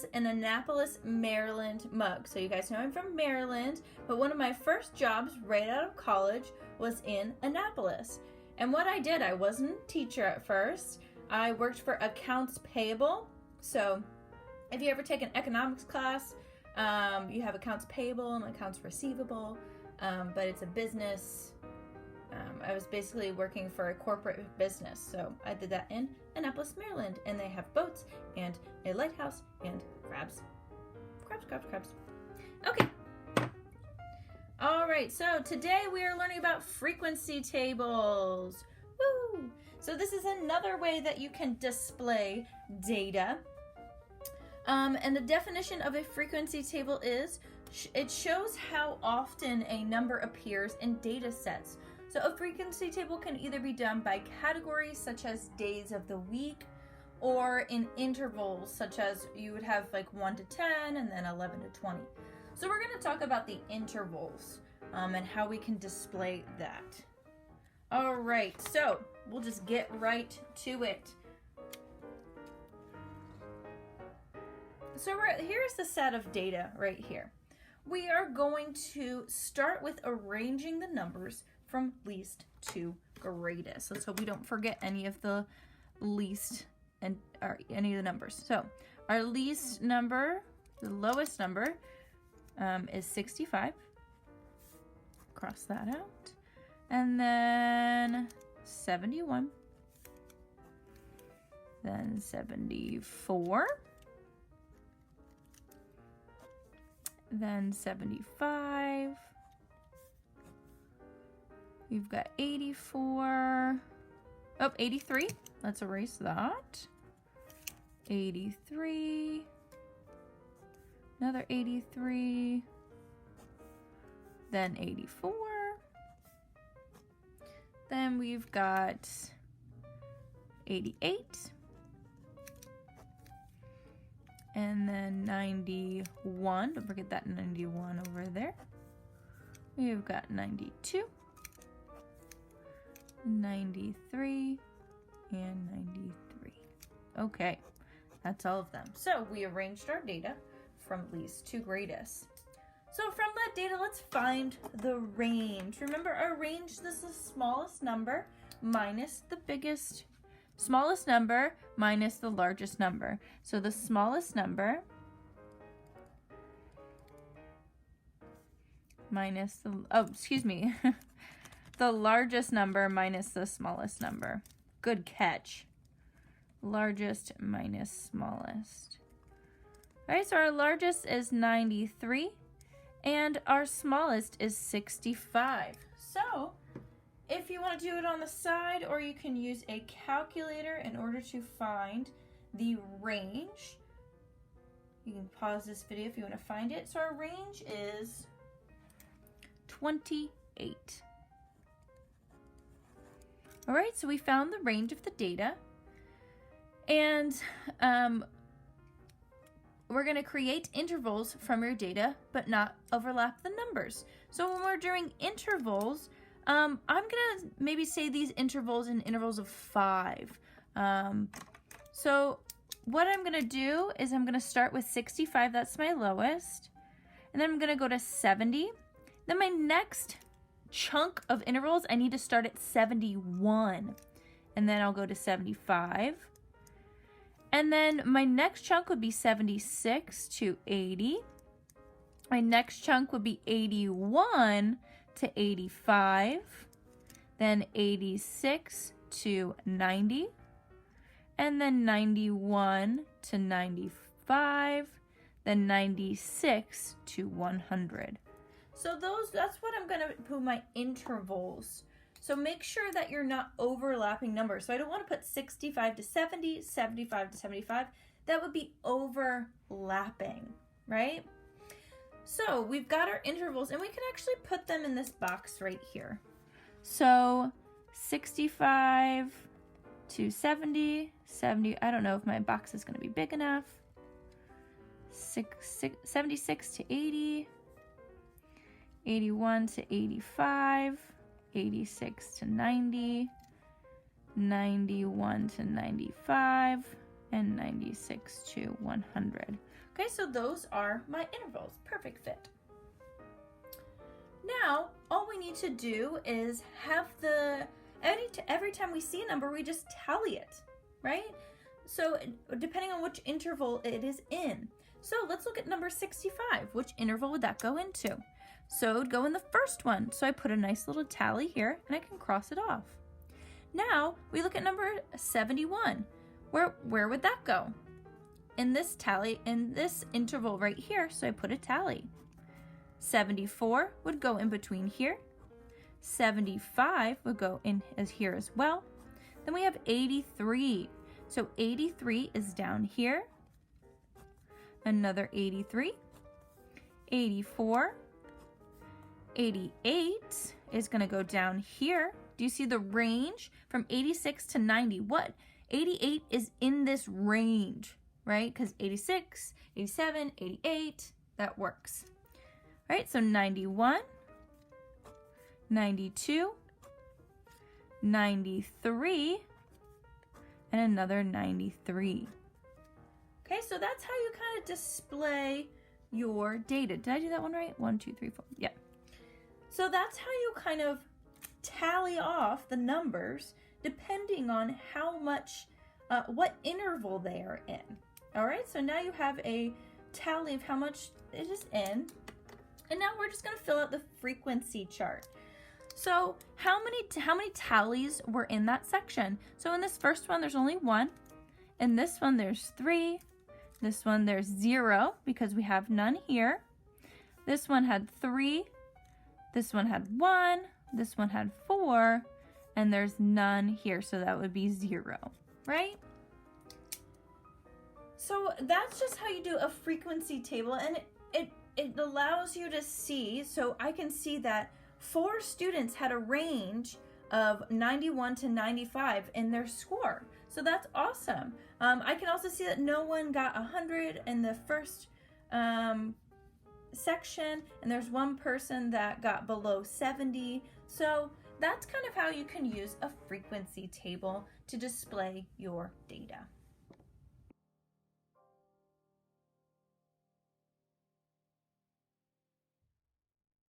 was an Annapolis, Maryland mug. So you guys know I'm from Maryland, but one of my first jobs right out of college was in Annapolis. And what I did, I wasn't a teacher at first. I worked for accounts payable. So if you ever take an economics class, you have accounts payable and accounts receivable, but it's a business. I was basically working for a corporate business, so I did that in Annapolis, Maryland, and they have boats and a lighthouse and crabs. Crabs. Okay. All right, so today we are learning about frequency tables. Woo! So this is another way that you can display data. And the definition of a frequency table is it shows how often a number appears in data sets. So a frequency table can either be done by categories such as days of the week, or in intervals such as you would have like 1 to 10 and then 11 to 20. So we're going to talk about the intervals and how we can display that. All right, so we'll just get right to it. So here's the set of data right here. We are going to start with arranging the numbers from least to greatest. So we don't forget any of the least and or any of the numbers. So our least number, the lowest number, is 65. Cross that out. And then 71. Then 74. Then 75. We've got 84. Oh, 83. Let's erase that. 83. Another 83. Then 84. Then we've got 88. And then 91. Don't forget that 91 over there. We've got 92. 93 and 93. Okay, that's all of them. So we arranged our data from least to greatest. So from that data, let's find the range. Remember, our range, this is the smallest number minus the biggest, smallest number minus the largest number. So the smallest number minus the, the largest number minus the smallest number. Good catch. Largest minus smallest. All right, so our largest is 93 and our smallest is 65. So if you want to do it on the side, or you can use a calculator in order to find the range. You can pause this video if you want to find it. So our range is 28. All right, so we found the range of the data, and we're going to create intervals from your data, but not overlap the numbers. So when we're doing intervals, I'm going to maybe say these intervals in intervals of 5. So what I'm going to do is I'm going to start with 65, that's my lowest, and then I'm going to go to 70. Then my next chunk of intervals, I need to start at 71, and then I'll go to 75. And then my next chunk would be 76 to 80. My next chunk would be 81 to 85. Then 86 to 90. And then 91 to 95. Then 96 to 100. So that's what I'm gonna put my intervals. So make sure that you're not overlapping numbers. So I don't want to put 65 to 70, 75 to 75. That would be overlapping, right? So we've got our intervals, and we can actually put them in this box right here. So 65 to 70, 70, I don't know if my box is going to be big enough. 76 to 80, 81 to 85, 86 to 90, 91 to 95, and 96 to 100. Okay, so those are my intervals. Perfect fit. Now, all we need to do is have every time we see a number, we just tally it, right? So depending on which interval it is in. So let's look at number 65. Which interval would that go into? So it would go in the first one. So I put a nice little tally here and I can cross it off. Now we look at number 71. Where would that go? In this tally, in this interval right here, so I put a tally. 74 would go in between here. 75 would go in as here as well. Then we have 83. So 83 is down here. Another 83. 84. 88 is going to go down here. Do you see the range from 86 to 90? What? 88 is in this range, right? Because 86, 87, 88, that works. All right, so 91, 92, 93, and another 93. Okay, so that's how you kind of display your data. Did I do that one right? 1, 2, 3, 4. Yeah. So that's how you kind of tally off the numbers depending on how much, what interval they are in. All right, so now you have a tally of how much it is in. And now we're just going to fill out the frequency chart. So how many tallies were in that section? So in this first one, there's only 1. In this one, there's 3. This one, there's 0 because we have none here. This one had 3. This one had 1. This one had 4. And there's none here, so that would be 0, right? So that's just how you do a frequency table, and it allows you to see, so I can see that 4 students had a range of 91 to 95 in their score. So that's awesome. I can also see that no one got 100 in the first section, and there's one person that got below 70. So that's kind of how you can use a frequency table to display your data.